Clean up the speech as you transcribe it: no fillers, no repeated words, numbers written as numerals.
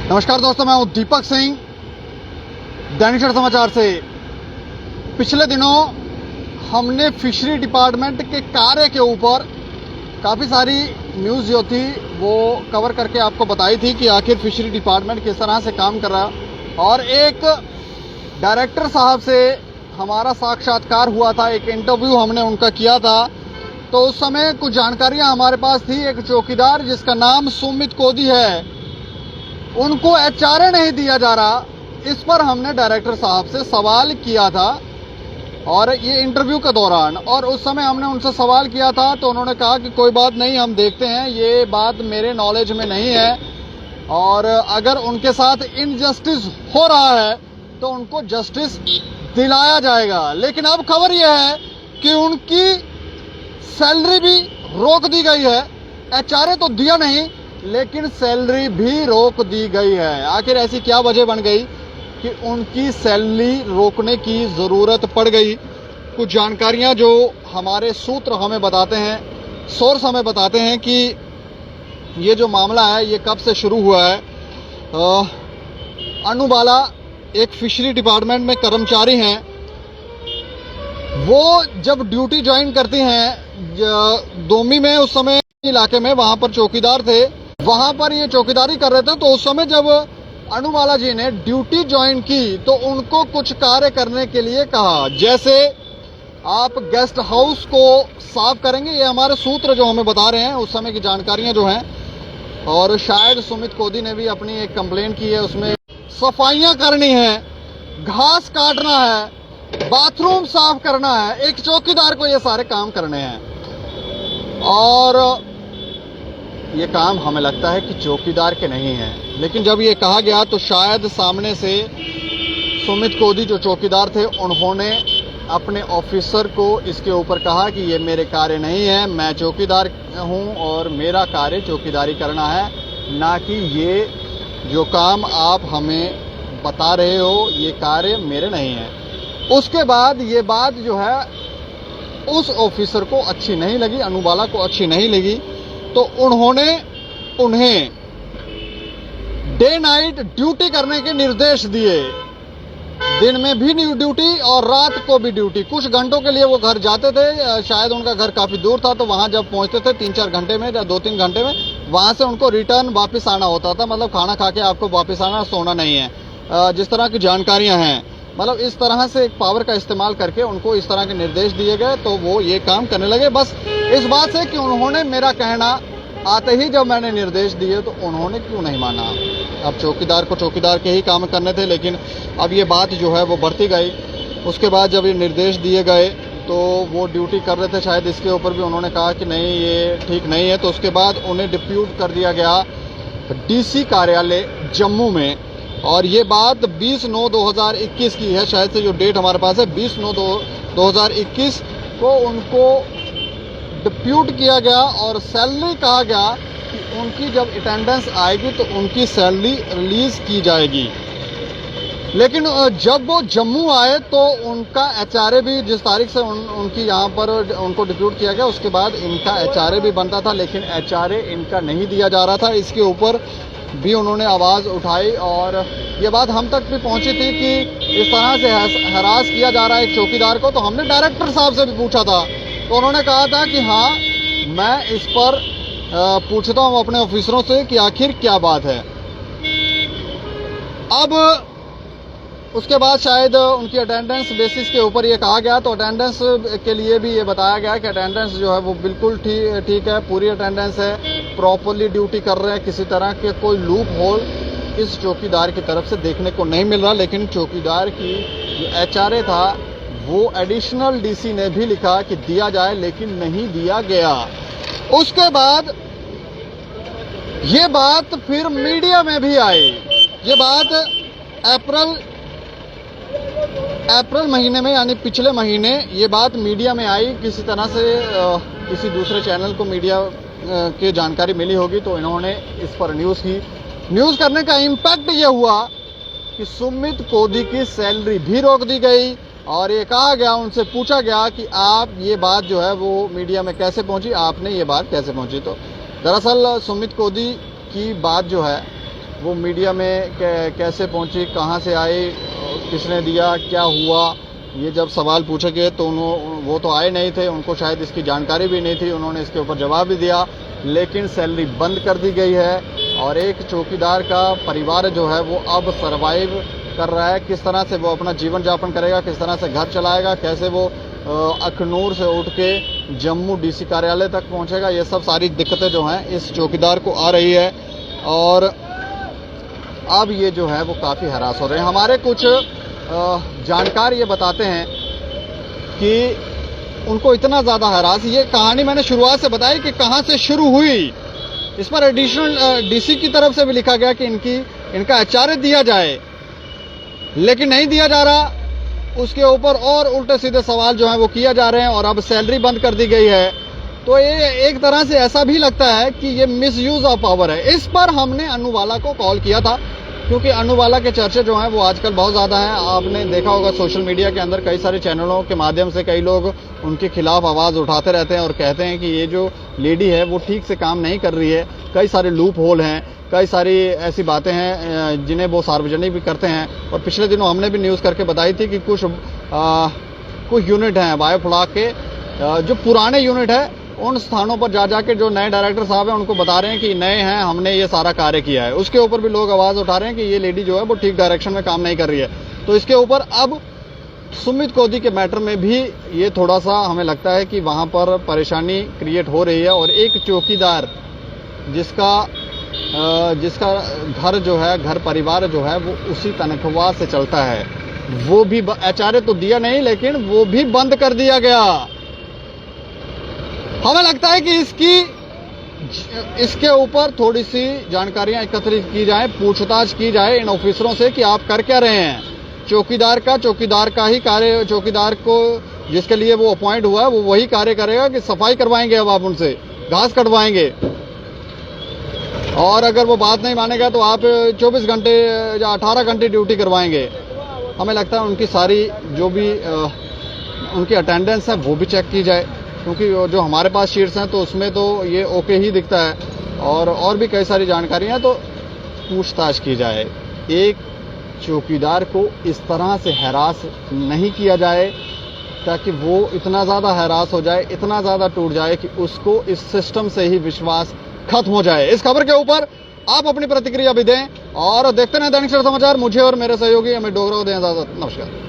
नमस्कार दोस्तों, मैं हूं दीपक सिंह, दैनिक सवेरा समाचार से। पिछले दिनों हमने फिशरी डिपार्टमेंट के कार्य के ऊपर काफ़ी सारी न्यूज़ जो थी वो कवर करके आपको बताई थी कि आखिर फिशरी डिपार्टमेंट किस तरह से काम कर रहा है। और एक डायरेक्टर साहब से हमारा साक्षात्कार हुआ था, एक इंटरव्यू हमने उनका किया था। तो उस समय कुछ जानकारियां हमारे पास थी। एक चौकीदार जिसका नाम सुमित कोदी है, उनको एचआरए नहीं दिया जा रहा, इस पर हमने डायरेक्टर साहब से सवाल किया था। और ये इंटरव्यू के दौरान, और उस समय हमने उनसे सवाल किया था तो उन्होंने कहा कि कोई बात नहीं, हम देखते हैं, ये बात मेरे नॉलेज में नहीं है और अगर उनके साथ इनजस्टिस हो रहा है तो उनको जस्टिस दिलाया जाएगा। लेकिन अब खबर यह है कि उनकी सैलरी भी रोक दी गई है। एचआरए तो दिया नहीं, लेकिन सैलरी भी रोक दी गई है। आखिर ऐसी क्या वजह बन गई कि उनकी सैलरी रोकने की जरूरत पड़ गई? कुछ जानकारियां जो हमारे सूत्र हमें बताते हैं, सोर्स हमें बताते हैं कि ये जो मामला है ये कब से शुरू हुआ है। अनुबाला एक फिशरी डिपार्टमेंट में कर्मचारी हैं। वो जब ड्यूटी ज्वाइन करती हैं दोमी में, उस समय इलाके में वहां पर चौकीदार थे, वहां पर ये चौकीदारी कर रहे थे। तो उस समय जब अनुबाला जी ने ड्यूटी ज्वाइन की तो उनको कुछ कार्य करने के लिए कहा, जैसे आप गेस्ट हाउस को साफ करेंगे। ये हमारे सूत्र जो हमें बता रहे हैं, उस समय की जानकारियां जो हैं। और शायद सुमित कोदी ने भी अपनी एक कंप्लेंट की है, उसमें सफाइयां करनी है, घास काटना है, बाथरूम साफ करना है। एक चौकीदार को ये सारे काम करने हैं और ये काम हमें लगता है कि चौकीदार के नहीं है। लेकिन जब ये कहा गया तो शायद सामने से सुमित कोदी जो चौकीदार थे, उन्होंने अपने ऑफिसर को इसके ऊपर कहा कि ये मेरे कार्य नहीं है, मैं चौकीदार हूं और मेरा कार्य चौकीदारी करना है, ना कि ये जो काम आप हमें बता रहे हो ये कार्य मेरे नहीं है। उसके बाद ये बात जो है उस ऑफिसर को अच्छी नहीं लगी, अनुबाला को अच्छी नहीं लगी। तो उन्होंने उन्हें डे नाइट ड्यूटी करने के निर्देश दिए, दिन में भी ड्यूटी और रात को भी ड्यूटी। कुछ घंटों के लिए वो घर जाते थे, शायद उनका घर काफी दूर था, तो वहां जब पहुंचते थे 3-4 घंटे में या 2-3 घंटे में, वहां से उनको रिटर्न वापस आना होता था। मतलब खाना खा के आपको वापस आना, सोना नहीं है। जिस तरह की जानकारियां हैं, मतलब इस तरह से एक पावर का इस्तेमाल करके उनको इस तरह के निर्देश दिए गए, तो वो ये काम करने लगे। बस इस बात से कि उन्होंने मेरा कहना आते ही जब मैंने निर्देश दिए तो उन्होंने क्यों नहीं माना। अब चौकीदार को चौकीदार के ही काम करने थे, लेकिन अब ये बात जो है वो बढ़ती गई। उसके बाद जब ये निर्देश दिए गए तो वो ड्यूटी कर रहे थे, शायद इसके ऊपर भी उन्होंने कहा कि नहीं ये ठीक नहीं है। तो उसके बाद उन्हें डिप्यूट कर दिया गया डीसी कार्यालय जम्मू में। और ये बात 20/9/2021 की है, शायद से जो डेट हमारे पास है 20/9/2021 को उनको डिप्यूट किया गया और सैलरी कहा गया कि उनकी जब अटेंडेंस आएगी तो उनकी सैलरी रिलीज की जाएगी। लेकिन जब वो जम्मू आए तो उनका एचआरए भी, जिस तारीख से उनकी यहाँ पर उनको डिप्यूट किया गया, उसके बाद इनका एचआरए भी बनता था, लेकिन एचआरए इनका नहीं दिया जा रहा था। इसके ऊपर भी उन्होंने आवाज़ उठाई और ये बात हम तक भी पहुंची थी कि इस तरह से हरास किया जा रहा है एक चौकीदार को। तो हमने डायरेक्टर साहब से भी पूछा था, तो उन्होंने कहा था कि हाँ, मैं इस पर पूछता हूँ अपने ऑफिसरों से कि आखिर क्या बात है। अब उसके बाद शायद उनकी अटेंडेंस बेसिस के ऊपर ये कहा गया, तो अटेंडेंस के लिए भी ये बताया गया कि अटेंडेंस जो है वो बिल्कुल ठीक है, पूरी अटेंडेंस है, प्रॉपरली ड्यूटी कर रहे हैं, किसी तरह के कोई लूप होल इस चौकीदार की तरफ से देखने को नहीं मिल रहा। लेकिन चौकीदार की जो एचआरए था वो एडिशनल डीसी ने भी लिखा कि दिया जाए, लेकिन नहीं दिया गया। उसके बाद ये बात फिर मीडिया में भी आई। ये बात अप्रैल महीने में, यानी पिछले महीने ये बात मीडिया में आई। किसी तरह से किसी दूसरे चैनल को मीडिया की जानकारी मिली होगी, तो इन्होंने इस पर न्यूज़ की। न्यूज़ करने का इम्पैक्ट ये हुआ कि सुमित कोदी की सैलरी भी रोक दी गई और ये कहा गया, उनसे पूछा गया कि आप ये बात जो है वो मीडिया में कैसे पहुंची, आपने ये बात कैसे पहुंची। तो दरअसल सुमित कोदी की बात जो है वो मीडिया में कैसे पहुंची, कहां से आई, किसने दिया, क्या हुआ, ये जब सवाल पूछे गए तो वो तो आए नहीं थे, उनको शायद इसकी जानकारी भी नहीं थी, उन्होंने इसके ऊपर जवाब भी दिया। लेकिन सैलरी बंद कर दी गई है और एक चौकीदार का परिवार जो है वो अब सरवाइव कर रहा है। किस तरह से वो अपना जीवन यापन करेगा, किस तरह से घर चलाएगा, कैसे वो अखनूर से उठ के जम्मू डीसी कार्यालय तक पहुंचेगा, ये सब सारी दिक्कतें जो हैं इस चौकीदार को आ रही है। और अब ये जो है वो काफ़ी हरास हो रहे हैं। हमारे कुछ जानकार ये बताते हैं कि उनको इतना ज़्यादा हरास, ये कहानी मैंने शुरुआत से बताई कि कहाँ से शुरू हुई। इस पर एडिशनल डीसी की तरफ से भी लिखा गया कि इनका एचआरए दिया जाए, लेकिन नहीं दिया जा रहा। उसके ऊपर और उल्टे सीधे सवाल जो हैं वो किया जा रहे हैं और अब सैलरी बंद कर दी गई है। तो ये एक तरह से ऐसा भी लगता है कि ये मिसयूज ऑफ पावर है। इस पर हमने अन्नूवाला को कॉल किया था, क्योंकि अन्नूवाला के चर्चे जो हैं वो आजकल बहुत ज़्यादा हैं। आपने देखा होगा सोशल मीडिया के अंदर कई सारे चैनलों के माध्यम से कई लोग उनके खिलाफ आवाज़ उठाते रहते हैं और कहते हैं कि ये जो लेडी है वो ठीक से काम नहीं कर रही है, कई सारे लूप होल हैं, कई सारी ऐसी बातें हैं जिन्हें वो सार्वजनिक भी करते हैं। और पिछले दिनों हमने भी न्यूज़ करके बताई थी कि कुछ यूनिट हैं बायोफ्लाक के, जो पुराने यूनिट है उन स्थानों पर जा के जो नए डायरेक्टर साहब हैं उनको बता रहे हैं कि नए हैं, हमने ये सारा कार्य किया है। उसके ऊपर भी लोग आवाज़ उठा रहे हैं कि ये लेडी जो है वो ठीक डायरेक्शन में काम नहीं कर रही है। तो इसके ऊपर अब सुमित कोदी के मैटर में भी ये थोड़ा सा हमें लगता है कि वहाँ पर परेशानी क्रिएट हो रही है। और एक चौकीदार जिसका घर जो है, घर परिवार जो है वो उसी तनख्वाह से चलता है, वो भी एचआरए तो दिया नहीं लेकिन वो भी बंद कर दिया गया। हमें लगता है कि इसके ऊपर थोड़ी सी जानकारियां एकत्रित की जाए, पूछताछ की जाए इन ऑफिसरों से कि आप कर क्या रहे हैं। चौकीदार का ही कार्य, चौकीदार को जिसके लिए वो अपॉइंट हुआ है वो वही कार्य करेगा कि सफाई करवाएंगे, अब आप उनसे घास कटवाएंगे। और अगर वो बात नहीं मानेगा तो आप 24 घंटे या 18 घंटे ड्यूटी करवाएंगे। हमें लगता है उनकी सारी जो भी उनकी अटेंडेंस है वो भी चेक की जाए, क्योंकि जो हमारे पास शीट्स हैं तो उसमें तो ये ओके ही दिखता है। और भी कई सारी जानकारियां, तो पूछताछ की जाए। एक चौकीदार को इस तरह से हैरास नहीं किया जाए ताकि वो इतना ज़्यादा हैरास हो जाए, इतना ज़्यादा टूट जाए कि उसको इस सिस्टम से ही विश्वास खत्म हो जाए। इस खबर के ऊपर आप अपनी प्रतिक्रिया भी दें और देखते रहें दैनिक सवेरा समाचार। मुझे और मेरे सहयोगी अमित डोगरा को दें इजाजत। नमस्कार।